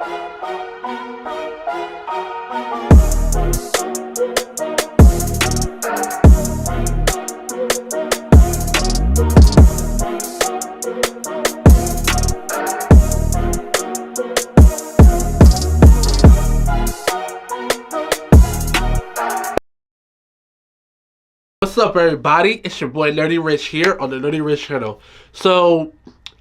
What's up, everybody? It's your boy Nerdyrich here on the Nerdyrich channel. So,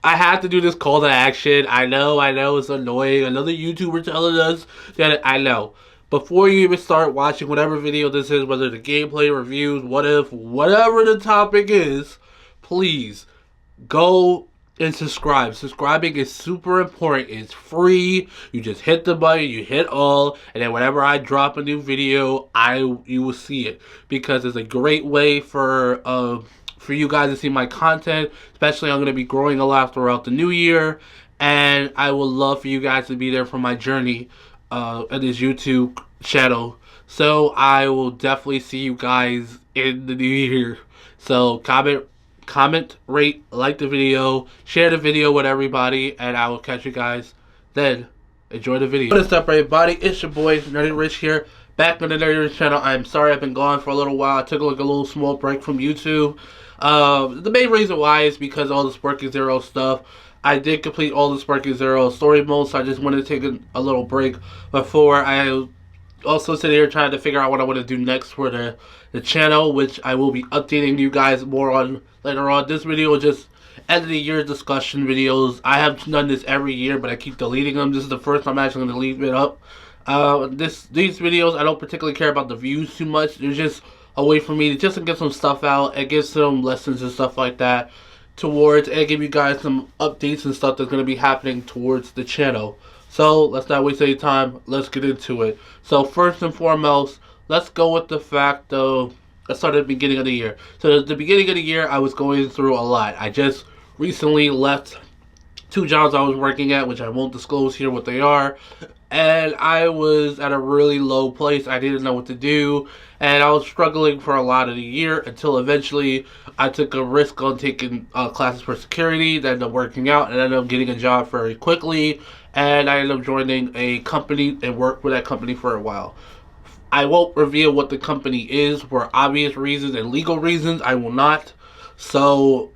I had to do this call to action. I know, it's annoying. Another YouTuber telling us that I know. Before you even start watching whatever video this is, whether the gameplay, reviews, whatever the topic is, please go and subscribe. Subscribing is super important. It's free. You just hit the button, you hit all, and then whenever I drop a new video, you will see it, because it's a great way for you guys to see my content. Especially, I'm going to be growing a lot throughout the new year, and I would love for you guys to be there for my journey in this YouTube channel. So I will definitely see you guys in the new year. So comment, rate, like the video, share the video with everybody, and I will catch you guys then. Enjoy the video. What's up, everybody? It's your boy Nerdyrich here, back on the Nerdyrich channel. I'm sorry I've been gone for a little while. I took like a little small break from YouTube. The main reason why is because all the Sparky Zero stuff. I did complete all the Sparky Zero story modes, so I just wanted to take a little break before I also sit here trying to figure out what I want to do next for the channel, which I will be updating you guys more on later on. This video is just end of the year discussion videos. I have done this every year, but I keep deleting them. This is the first time I'm actually going to leave it up. These videos, I don't particularly care about the views too much. They're just a way for me to just get some stuff out and get some lessons and stuff like that towards, and give you guys some updates and stuff that's going to be happening towards the channel. So let's not waste any time. Let's get into it. So first and foremost, let's go with the fact of, let's start at the beginning of the year. So at the beginning of the year, I was going through a lot. I just recently left 2 jobs I was working at, which I won't disclose here what they are. And I was at a really low place. I didn't know what to do. And I was struggling for a lot of the year until eventually I took a risk on taking classes for security. That ended up working out, and I ended up getting a job very quickly. And I ended up joining a company and worked with that company for a while. I won't reveal what the company is for obvious reasons and legal reasons. I will not. So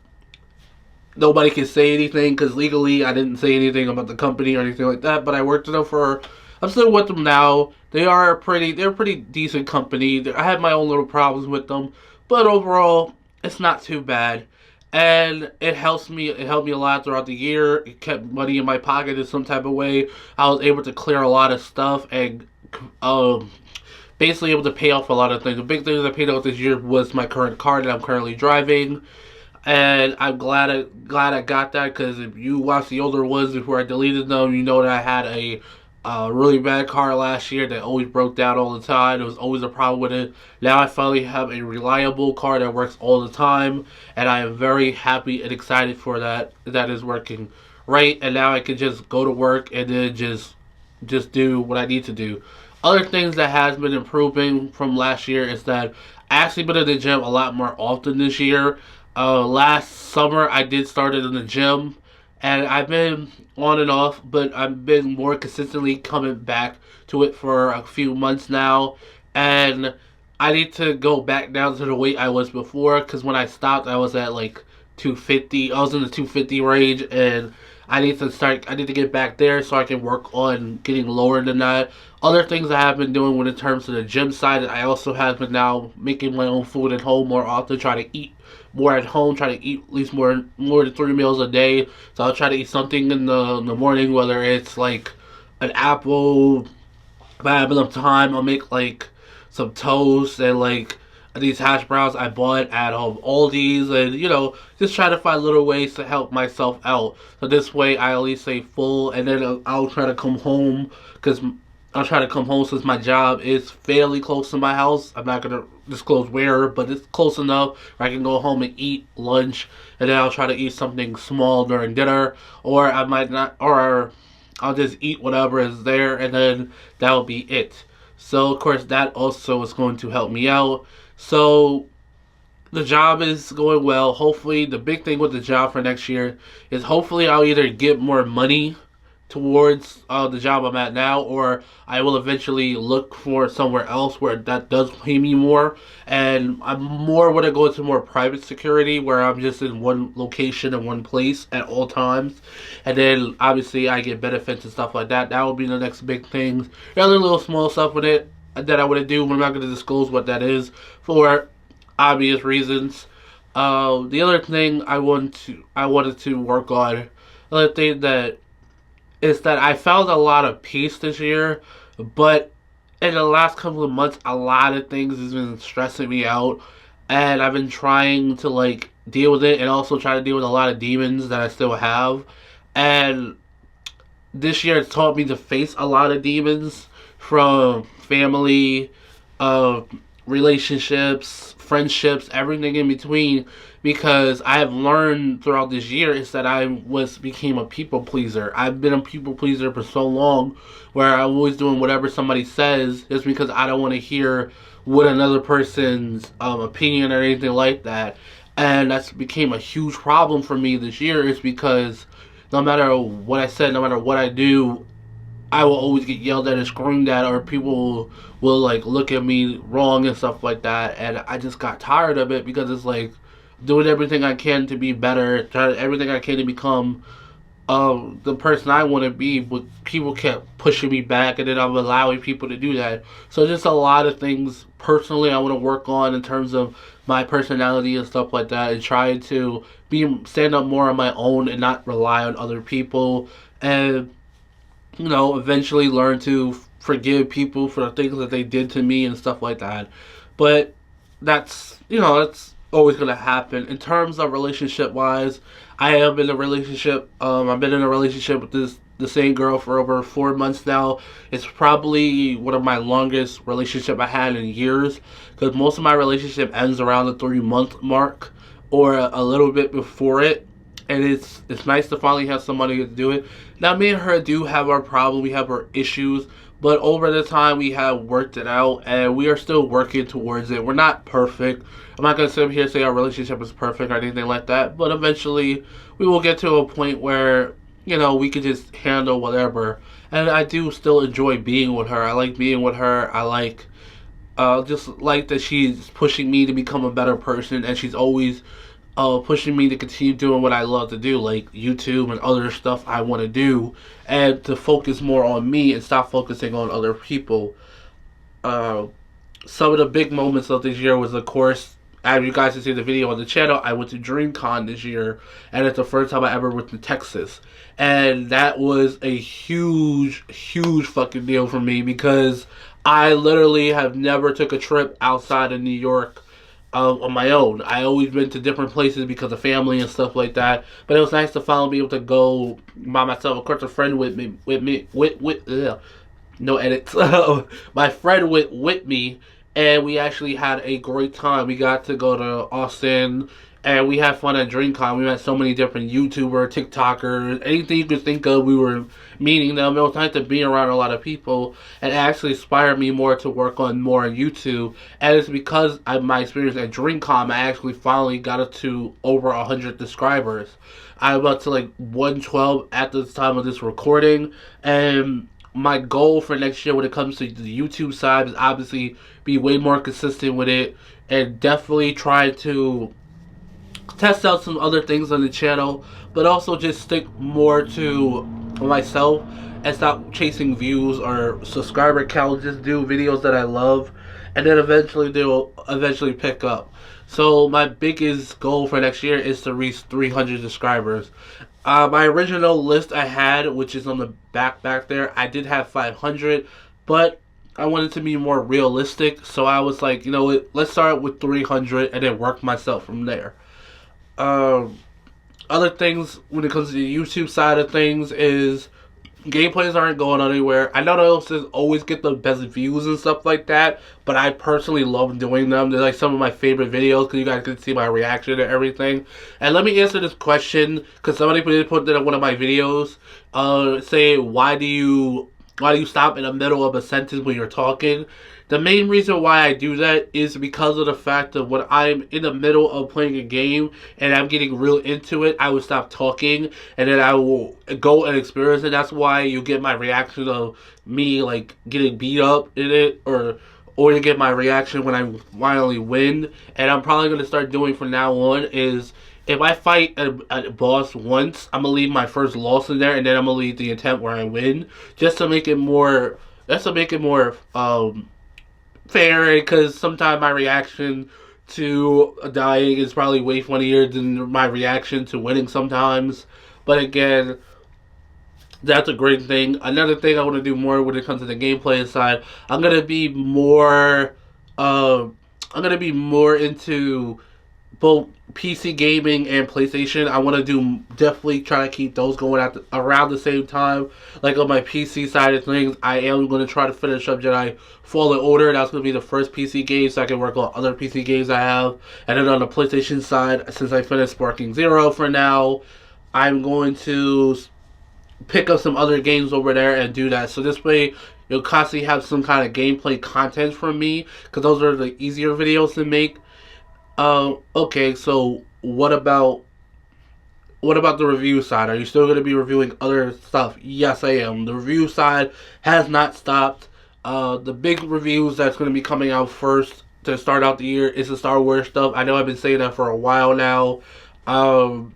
nobody can say anything, because legally I didn't say anything about the company or anything like that. But I worked with them I'm still with them now. They're a pretty decent company. I had my own little problems with them, but overall it's not too bad. And it helped me a lot throughout the year. It kept money in my pocket in some type of way. I was able to clear a lot of stuff and basically able to pay off a lot of things. The big thing that I paid off this year was my current car that I'm currently driving. And I'm glad I got that, because if you watch the older ones before I deleted them, you know that I had a really bad car last year that always broke down all the time. There was always a problem with it. Now I finally have a reliable car that works all the time, and I am very happy and excited for that is working right. And now I can just go to work and then just do what I need to do. Other things that has been improving from last year is that I actually been in the gym a lot more often this year. Last summer I did start in the gym, and I've been on and off, but I've been more consistently coming back to it for a few months now. And I need to go back down to the weight I was before, because when I stopped I was at like 250. I was in the 250 range, and I need to get back there so I can work on getting lower than that. Other things I have been doing in terms of the gym side, I also have been now making my own food at home more often, try to eat more at home, try to eat at least more than 3 meals a day. So I'll try to eat something in the morning, whether it's like an apple. If I have enough time, I'll make like some toast and like these hash browns I bought at Aldi's, and just try to find little ways to help myself out. So this way I at least stay full, and then I'll try to come home, since my job is fairly close to my house. I'm not gonna disclose where, but it's close enough where I can go home and eat lunch, and then I'll try to eat something small during dinner, or I might not, or I'll just eat whatever is there, and then that'll be it. So of course that also is going to help me out. So the job is going well. Hopefully, the big thing with the job for next year is hopefully I'll either get more money towards the job I'm at now, or I will eventually look for somewhere else where that does pay me more. And I'm more want to go into more private security, where I'm just in one location in one place at all times, and then obviously I get benefits and stuff like that. That will be the next big thing. There are other little small stuff with it that I want to do, but I'm not going to disclose what that is for obvious reasons. The other thing I wanted to work on, another thing that is that I found a lot of peace this year, but in the last couple of months, a lot of things has been stressing me out, and I've been trying to like deal with it, and also try to deal with a lot of demons that I still have, and this year has taught me to face a lot of demons from family, uh, relationships, friendships, everything in between. Because I have learned throughout this year is that I became a people pleaser. I've been a people pleaser for so long, where I'm always doing whatever somebody says just because I don't want to hear what another person's opinion or anything like that. And that's became a huge problem for me this year, is because no matter what I said, no matter what I do, I will always get yelled at and screamed at, or people will like look at me wrong and stuff like that. And I just got tired of it, because it's like doing everything I can to be better, trying everything I can to become the person I want to be, but people kept pushing me back, and then I'm allowing people to do that. So just a lot of things personally I want to work on in terms of my personality and stuff like that, and try to stand up more on my own and not rely on other people, and eventually learn to forgive people for the things that they did to me and stuff like that. But that's always gonna happen. In terms of relationship wise, I am in a relationship. I've been in a relationship with the same girl for over 4 months now. It's probably one of my longest relationship I had in years, because most of my relationship ends around the 3 month mark, or a little bit before it. And it's nice to finally have somebody to do it. Now, me and her do have our problem. We have our issues, but over the time we have worked it out, and we are still working towards it. We're not perfect. I'm not gonna sit here and say our relationship is perfect or anything like that, but eventually we will get to a point where we can just handle whatever. And I do still enjoy being with her. I like being with her. I like just like that she's pushing me to become a better person, and she's always pushing me to continue doing what I love to do, like YouTube and other stuff I want to do, and to focus more on me and stop focusing on other people. Some of the big moments of this year was, of course, as you guys can see the video on the channel, I went to DreamCon this year, and it's the first time I ever went to Texas. And that was a huge, huge fucking deal for me, because I literally have never took a trip outside of New York on my own. I always been to different places because of family and stuff like that. But it was nice to finally be able to go by myself. Of course, a friend no edits. My friend went with me, and we actually had a great time. We got to go to Austin, and we had fun at DreamCon. We met so many different YouTubers, TikTokers, anything you could think of. We were meeting them. It was nice to be around a lot of people, and it actually inspired me more to work on more on YouTube. And it's because of my experience at DreamCon, I actually finally got up to over 100 subscribers. I'm up to like 112 at the time of this recording, and my goal for next year when it comes to the YouTube side is obviously be way more consistent with it, and definitely try to test out some other things on the channel, but also just stick more to myself and stop chasing views or subscriber count. Just do videos that I love, and then eventually they'll pick up. So my biggest goal for next year is to reach 300 subscribers. My original list I had, which is on the back there, I did have 500, but I wanted to be more realistic, so I was like, let's start with 300 and then work myself from there. Other things when it comes to the YouTube side of things is gameplays aren't going anywhere. I know those always get the best views and stuff like that, but I personally love doing them. They're like some of my favorite videos because you guys can see my reaction to everything. And let me answer this question, because somebody did put that in one of my videos. Say, why do you Why do you stop in the middle of a sentence when you're talking? The main reason why I do that is because of the fact that when I'm in the middle of playing a game and I'm getting real into it, I will stop talking and then I will go and experience it. That's why you get my reaction of me like getting beat up in it, or you get my reaction when I finally win. And I'm probably gonna start doing from now on is if I fight a boss once, I'm gonna leave my first loss in there, and then I'm gonna leave the attempt where I win, just to make it more, fair. Because sometimes my reaction to dying is probably way funnier than my reaction to winning sometimes. But again, that's a great thing. Another thing I want to do more when it comes to the gameplay side, I'm gonna be more, uh, I'm gonna be more into both PC gaming and PlayStation. I want to do definitely try to keep those going around the same time. Like on my PC side of things, I am going to try to finish up Jedi Fallen Order. That's going to be the first PC game, so I can work on other PC games I have. And then on the PlayStation side, since I finished Sparking Zero for now, I'm going to pick up some other games over there and do that. So this way, you'll constantly have some kind of gameplay content from me, because those are the easier videos to make. Okay, so what about the review side? Are you still going to be reviewing other stuff? Yes, I am. The review side has not stopped. The big reviews that's going to be coming out first to start out the year is the Star Wars stuff. I know I've been saying that for a while now. Um,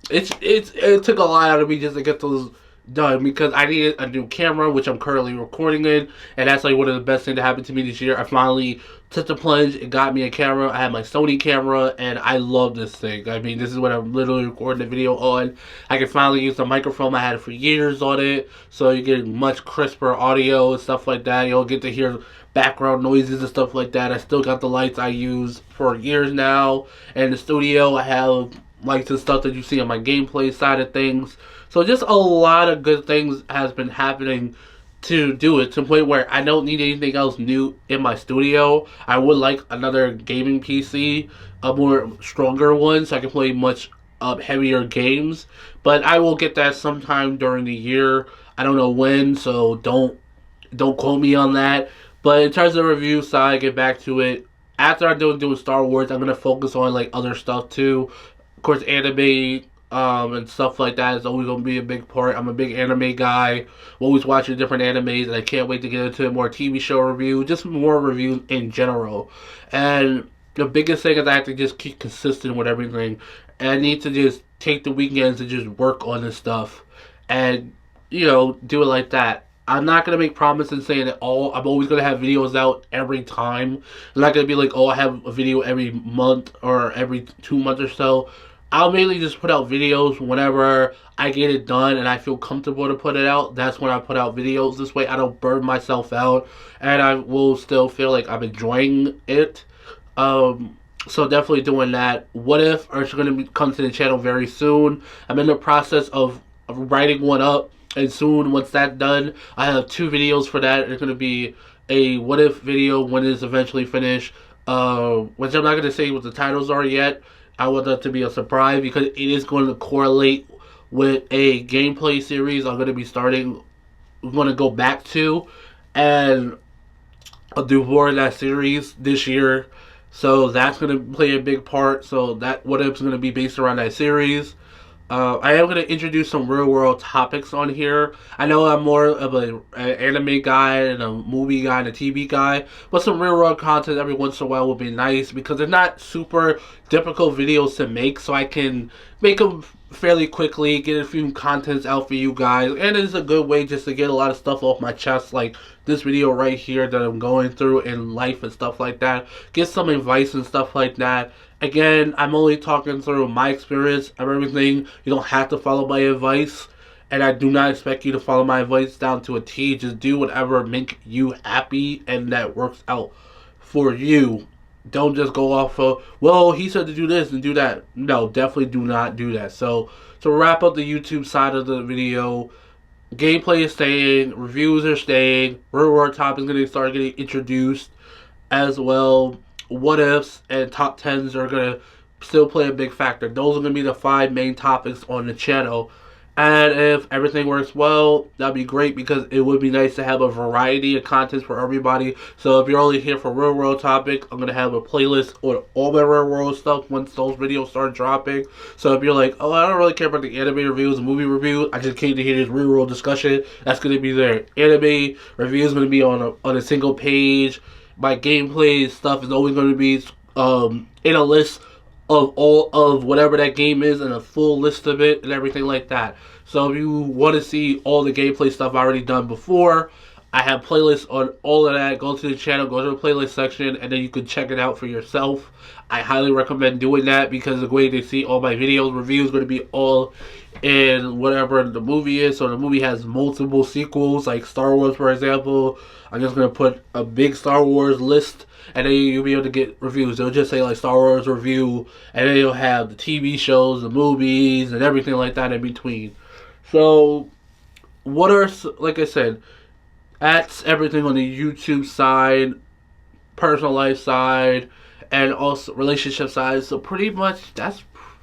it took a lot out of me just to get those done, because I needed a new camera, which I'm currently recording in, and that's like one of the best things that happened to me this year. I finally took the plunge and got me a camera. I had my Sony camera, and I love this thing. I mean, this is what I'm literally recording the video on. I can finally use the microphone I had for years on it, so you get much crisper audio and stuff like that. You'll get to hear background noises and stuff like that. I still got the lights I use for years now. And in the studio, I have lights and stuff that you see on my gameplay side of things. So just a lot of good things has been happening to do it, to the point where I don't need anything else new in my studio. I would like another gaming PC, a more stronger one, so I can play much heavier games. But I will get that sometime during the year. I don't know when, so don't quote me on that. But in terms of the review side, get back to it. After I'm done doing Star Wars, I'm gonna focus on like other stuff too. Of course, anime and stuff like that is always gonna be a big part. I'm a big anime guy. I'm always watching different animes, and I can't wait to get into more TV show review, just more reviews in general. And the biggest thing is I have to just keep consistent with everything. And I need to just take the weekends to just work on this stuff, and do it like that. I'm not gonna make promises saying that I'm always gonna have videos out every time. I'm not gonna be like, I have a video every month or every 2 months or so. I'll mainly just put out videos whenever I get it done and I feel comfortable to put it out. That's when I put out videos. This way I don't burn myself out, and I will still feel like I'm enjoying it. So definitely doing that. What If are going to come to the channel very soon. I'm in the process of writing one up, and soon, once that's done, I have 2 videos for that. It's going to be a What If video when it's eventually finished, which I'm not going to say what the titles are yet. I want that to be a surprise, because it is going to correlate with a gameplay series I'm going to be starting. I'm going to go back to, and I'll do more of that series this year. So that's going to play a big part. So that What If is going to be based around that series. I am going to introduce some real world topics on here. I know I'm more of an anime guy and a movie guy and a TV guy, but some real world content every once in a while will be nice, because they're not super difficult videos to make, so I can make them fairly quickly, get a few contents out for you guys, and it's a good way just to get a lot of stuff off my chest, like this video right here that I'm going through in life and stuff like that. Get some advice and stuff like that. Again, I'm only talking through my experience of everything. You don't have to follow my advice, and I do not expect you to follow my advice down to a T. Just do whatever makes you happy and that works out for you. Don't just go off of, well, he said to do this and do that. No, definitely do not do that. So to wrap up the YouTube side of the video, gameplay is staying, reviews are staying, real world topics is going to start getting introduced as well. What Ifs and top 10s are going to still play a big factor. Those are going to be the 5 main topics on the channel. And if everything works well, that'd be great because it would be nice to have a variety of content for everybody. So if you're only here for real world topic, I'm gonna have a playlist on all my real world stuff once those videos start dropping. So if you're like, oh, I don't really care about the anime reviews, movie reviews, I just came to hear this real world discussion, that's gonna be there. Anime reviews gonna be on a single page. My gameplay stuff is always gonna be in a list of all of whatever that game is and a full list of it and everything like that. So if you want to see all the gameplay stuff I already done before, I have playlists on all of that. Go to the channel, go to the playlist section, and then you can check it out for yourself. I highly recommend doing that because the way they see all my videos, reviews, going to be all in whatever the movie is. So the movie has multiple sequels, like Star Wars, for example. I'm just going to put a big Star Wars list, and then you'll be able to get reviews. It'll just say like Star Wars review, and then you'll have the TV shows, the movies, and everything like that in between. So, what are, like I said, that's everything on the YouTube side, personal life side, and also relationship side. So pretty much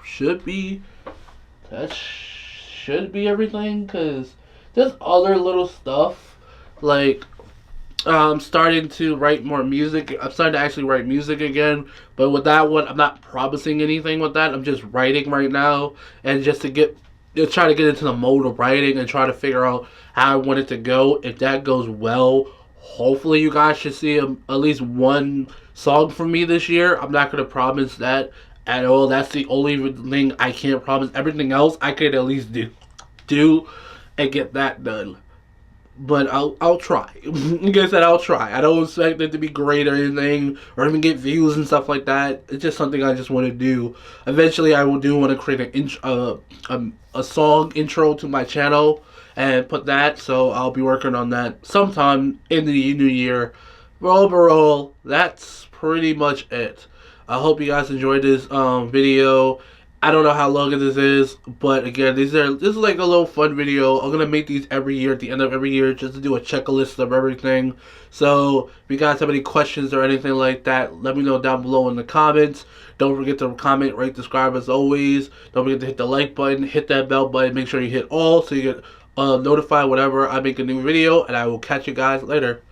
should be that should be everything. Cause there's other little stuff like I'm starting to write more music. I'm starting to actually write music again. But with that one, I'm not promising anything with that. I'm just writing right now, and just to try to get into the mode of writing and try to figure out how I want it to go. If that goes well, hopefully you guys should see at least one song from me this year. I'm not going to promise that at all. That's the only thing I can't promise. Everything else I could at least do and get that done. But I'll try. Like I said, I'll try. I don't expect it to be great or anything, or even get views and stuff like that. It's just something I just want to do. Eventually, I do want to create a song intro to my channel and put that. So I'll be working on that sometime in the new year. But overall, that's pretty much it. I hope you guys enjoyed this video. I don't know how long this is, but again, this is like a little fun video. I'm gonna make these every year at the end of every year just to do a checklist of everything. So if you guys have any questions or anything like that, let me know down below in the comments. Don't forget to comment, rate, subscribe as always. Don't forget to hit the like button, hit that bell button, make sure you hit all so you get notified whenever I make a new video, and I will catch you guys later.